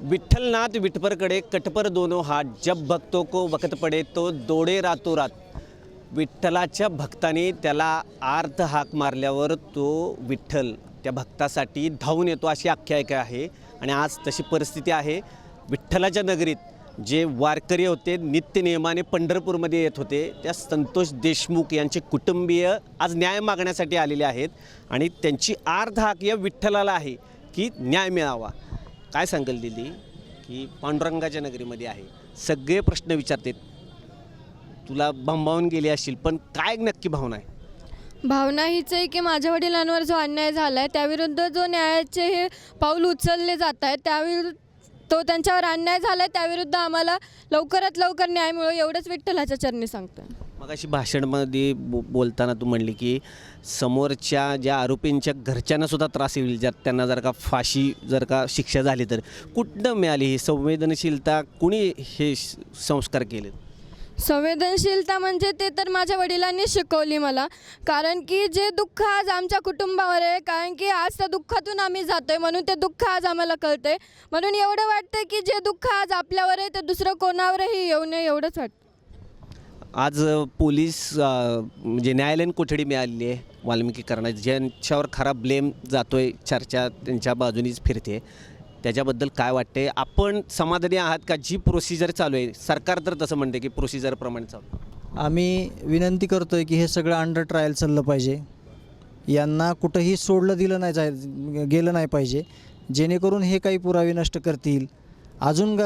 विठ्ठलनाथ विठपरकडे कटपर दोनों हात, जब भक्तों को वक्त पडे तो दौडे रातों रात. विठ्ठलाच्या भक्ताने त्याला आर्त हाक मारल्यावर तो विठ्ठल त्या भक्तासाठी धावून येतो अशी आख्यायिका आहे. आणि आज तशी परिस्थिती आहे. विठ्ठलाच्या नगरीत जे वारकरी होते नित्य नियमाने पंढरपूरमध्ये येत होते, त्या संतोष देशमुख यांचे कुटुंबीय आज न्याय मागण्यासाठी आलेले आहेत. आणि त्यांची आर्त हाक या विठ्ठलाला आहे की न्याय मिळावा. काय सांगेल दिली की पांडुरंगाच्या नगरीमध्ये आहे, सगळे प्रश्न विचारते, तुला भांबावून गेली असतील, पण काय नक्की भावना आहे? भावना हीच आहे की माझ्या वडिलांवर जो अन्याय झाला आहे त्याविरुद्ध जो न्यायाचे हे पाऊल उचलले जात आहे, त्याविरुद्ध तो त्यांच्यावर अन्याय झाला आहे, त्याविरुद्ध आम्हाला लवकरात लवकर न्याय मिळो एवढंच विठ्ठलाच्या चरणी सांगतो. मग अशी भाषणामध्ये बोलताना तू म्हणली की समोरच्या ज्या आरोपींच्या घरच्यांना सुद्धा त्रास येईल, जर त्यांना जर का फाशी जर का शिक्षा झाली तर. कुठनं मिळाली ही संवेदनशीलता? कुणी हे संस्कार केले? संवेदनशीलता म्हणजे ते तर माझ्या वडिलांनी शिकवली मला. कारण की जे दुःख आज आमच्या कुटुंबावर आहे, कारण की आज त्या दुःखातून आम्ही जातो आहे, म्हणून ते दुःख आज आम्हाला कळतं आहे. म्हणून एवढं वाटतं की जे दुःख आज आपल्यावर आहे ते दुसरं कोणावरही येऊ नये एवढंच वाटतं. आज पोलीस म्हणजे न्यायालयीन कोठडी मिळालेली आहे वाल्मिकी करण्याची, ज्यांच्यावर खरा ब्लेम जातो आहे, चर्चा त्यांच्या बाजूनीच फिरते, त्याच्याबद्दल काय वाटते? आपण समाधानी आहात का? जी प्रोसिजर चालू आहे, सरकार तर तसं म्हणते की प्रोसिजरप्रमाणे चालू. आम्ही विनंती करतो आहे की हे सगळं अंडर ट्रायल चाललं पाहिजे, यांना कुठंही सोडलं दिलं नाही गेलं नाही पाहिजे, जेणेकरून हे काही पुरावे नष्ट करतील, अजून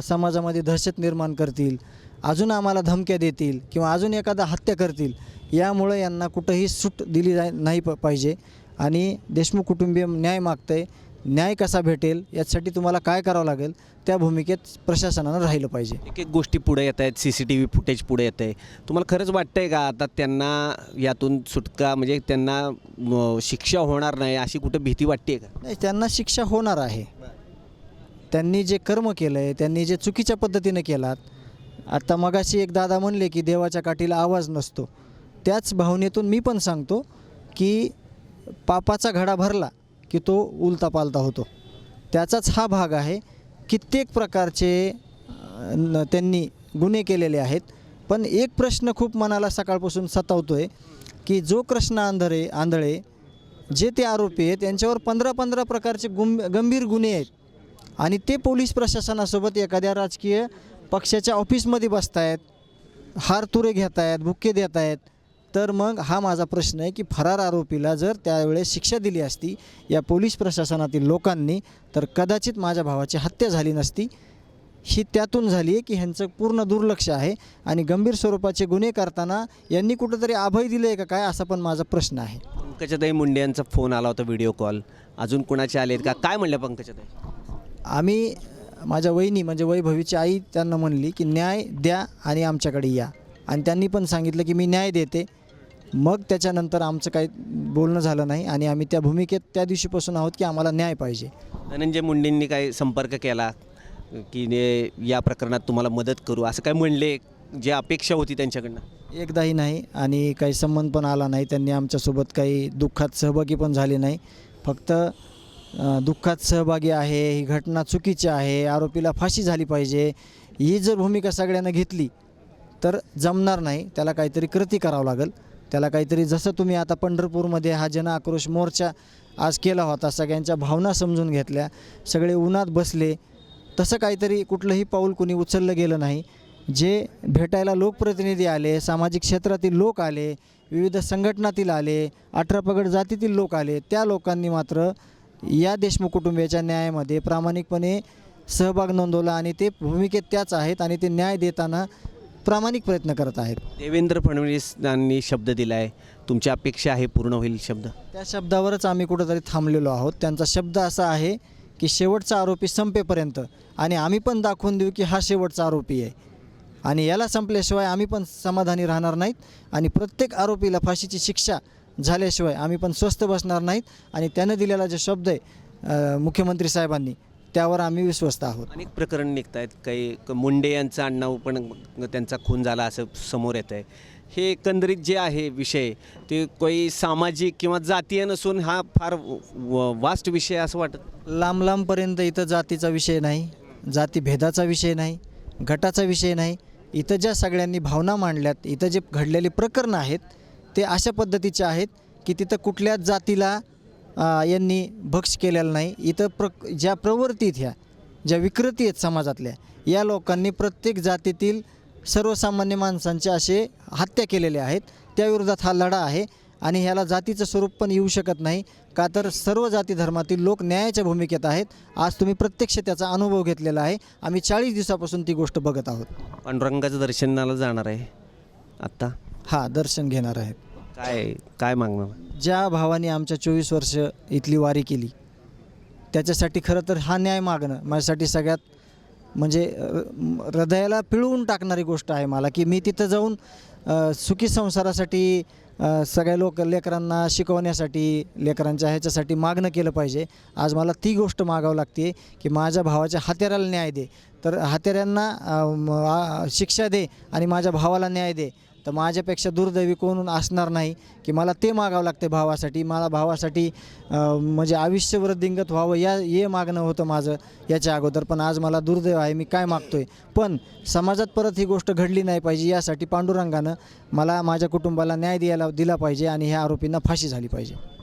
समाजामध्ये दहशत निर्माण करतील, अजून आम्हाला धमक्या देतील किंवा अजून एखादा हत्या करतील. यामुळे यांना कुठंही सूट दिली नाही पाहिजे. आणि देशमुख कुटुंबीय न्याय मागतं आहे, न्याय कसा भेटेल यासाठी तुम्हाला काय करावं लागेल त्या भूमिकेत प्रशासनानं राहिलं पाहिजे. एक एक गोष्टी पुढे येत आहेत, CCTV फुटेज पुढे येतं आहे. तुम्हाला खरंच वाटतं आहे का आता त्यांना यातून सुटका, म्हणजे त्यांना शिक्षा होणार नाही अशी कुठं भीती वाटते का? नाही, त्यांना शिक्षा होणार आहे. त्यांनी जे कर्म केलं आहे, त्यांनी जे चुकीच्या पद्धतीनं केलात. आता मगाशी एक दादा म्हणले की देवाच्या काठीला आवाज नसतो, त्याच भावनेतून मी पण सांगतो की पापाचा घडा भरला की तो उलता पालता होतो. त्याचाच हा भाग आहे. कित्येक प्रकारचे त्यांनी गुन्हे केलेले आहेत. पण एक प्रश्न खूप मनाला सकाळपासून सतावतो आहे की जो कृष्ण आंधळे जे ते आरोपी आहेत त्यांच्यावर 15 प्रकारचे गंभीर गुन्हे आहेत आणि ते पोलीस प्रशासनासोबत एखाद्या राजकीय पक्षाच्या ऑफिसमध्ये बसत आहेत, हारतुरे घेत आहेत, बुक्के देत आहेत. तर मग हा माझा प्रश्न आहे की फरार आरोपीला जर त्यावेळेस शिक्षा दिली असती या पोलीस प्रशासनातील लोकांनी, तर कदाचित माझ्या भावाची हत्या झाली नसती. ही त्यातून झाली आहे की ह्यांचं पूर्ण दुर्लक्ष आहे आणि गंभीर स्वरूपाचे गुन्हे करताना यांनी कुठंतरी अभय दिलं आहे का काय, असा पण माझा प्रश्न आहे. पंकजाताई मुंडे यांचा फोन आला होता, व्हिडिओ कॉल, अजून कुणाचे आले आहेत का? काय म्हणलं पंकजाताई? आम्ही माझ्या वहिनी म्हणजे वैभवीची आई त्यांना म्हणली की न्याय द्या आणि आमच्याकडे या, आणि त्यांनी पण सांगितलं की मी न्याय देते. मग त्याच्यानंतर आमचं काही बोलणं झालं नाही आणि आम्ही त्या भूमिकेत त्या दिवशीपासून आहोत की आम्हाला न्याय पाहिजे. धनंजय मुंडेंनी काही संपर्क केला की या प्रकरणात तुम्हाला मदत करू असं काय म्हणले, जे अपेक्षा होती त्यांच्याकडनं? एकदाही नाही आणि काही संबंध पण आला नाही. त्यांनी आमच्यासोबत काही दुःखात सहभागी पण झाले नाही. फक्त दुःखात सहभागी आहे, ही घटना चुकीची आहे, आरोपीला फाशी झाली पाहिजे, ही जर भूमिका सगळ्यांना घेतली तर जमणार नाही. त्याला काहीतरी कृती करावं लागेल. त्याला काहीतरी, जसं तुम्ही आता पंढरपूरमध्ये हा जन आक्रोश मोर्चा आज केला होता, सगळ्यांच्या भावना समजून घेतल्या, सगळे उन्हात बसले, तसं काहीतरी कुठलंही पाऊल कोणी उचललं गेलं नाही. जे भेटायला लोकप्रतिनिधी आले, सामाजिक क्षेत्रातील लोक आले, विविध संघटनातील आले, 18 पगड जातीतील लोक आले, त्या लोकांनी मात्र या देशमुख कुटुंबियाच्या न्यायामध्ये प्रामाणिकपणे सहभाग नोंदवला आणि ते भूमिकेत त्याच आहेत आणि ते न्याय देताना प्रामाणिक प्रयत्न करत आहेत. देवेंद्र फडणवीसांनी शब्द दिला आहे, तुमची अपेक्षा आहे पूर्ण होईल शब्द? त्या शब्दावरच आम्ही कुठंतरी थांबलेलो आहोत. त्यांचा शब्द असा आहे की शेवटचा आरोपी संपेपर्यंत, आणि आम्ही पण दाखवून देऊ की हा शेवटचा आरोपी आहे आणि याला संपल्याशिवाय आम्ही पण समाधानी राहणार नाहीत आणि प्रत्येक आरोपीला फाशीची शिक्षा झाल्याशिवाय आम्ही पण स्वस्थ बसणार नाहीत. आणि त्यानं दिलेला जो शब्द आहे मुख्यमंत्री साहेबांनी, त्यावर आम्ही विश्वस्त आहोत. अनेक प्रकरण निघत आहेत, काही मुंडे यांचं आडनाव पण त्यांचा खून झाला असं समोर येतं आहे. हे एकंदरीत जे आहे विषय ते काही सामाजिक किंवा जातीय नसून हा फार वास्ट विषय असं वाटत. लांब लांबपर्यंत इथं जातीचा विषय नाही, जातीभेदाचा विषय नाही, गटाचा विषय नाही. इथं ज्या सगळ्यांनी भावना मांडल्यात, इथं जे घडलेले प्रकरणं आहेत ते अशा पद्धतीचे आहेत की तिथं कुठल्याच जातीला यांनी भक्ष केलेलं नाही. इथं ज्या प्रवृत्ती ह्या ज्या विकृती आहेत समाजातल्या, या लोकांनी प्रत्येक जातीतील सर्वसामान्य माणसांचे असे हत्या केलेल्या आहेत. त्याविरोधात हा लढा आहे आणि ह्याला जातीचं स्वरूप पण येऊ शकत नाही, का तर सर्व जाती धर्मातील लोक न्यायाच्या भूमिकेत आहेत. आज तुम्ही प्रत्यक्ष त्याचा अनुभव घेतलेला आहे. आम्ही 40 दिवसापासून ती गोष्ट बघत आहोत. पांडुरंगाचं दर्शनाला जाणार आहे आत्ता, हां, दर्शन घेणार आहेत. काय काय मागणार? ज्या भावाने आमच्या 24 वर्ष इथली वारी केली त्याच्यासाठी खरं तर हा न्याय मागणं माझ्यासाठी सगळ्यात म्हणजे हृदयाला पिळवून टाकणारी गोष्ट आहे मला, की मी तिथं जाऊन सुखी संसारासाठी सगळ्या लेकरांना शिकवण्यासाठी, लेकरांच्या ह्याच्यासाठी मागणं केलं पाहिजे. आज मला ती गोष्ट मागावं लागते की माझ्या भावाच्या हत्याराला न्याय दे, तर हत्याऱ्यांना शिक्षा दे आणि माझ्या भावाला न्याय दे. तर माझ्यापेक्षा दुर्दैवी कोण असणार नाही की मला ते मागावं लागते भावासाठी. मला भावासाठी म्हणजे आयुष्यभर दिंगत व्हावं हे मागणं होतं माझं याच्या अगोदर. पण आज मला दुर्दैव आहे, मी काय मागतोय. पण समाजात परत ही गोष्ट घडली नाही पाहिजे, यासाठी पांडुरंगानं मला माझ्या कुटुंबाला न्याय दिला पाहिजे आणि ह्या आरोपींना फाशी झाली पाहिजे.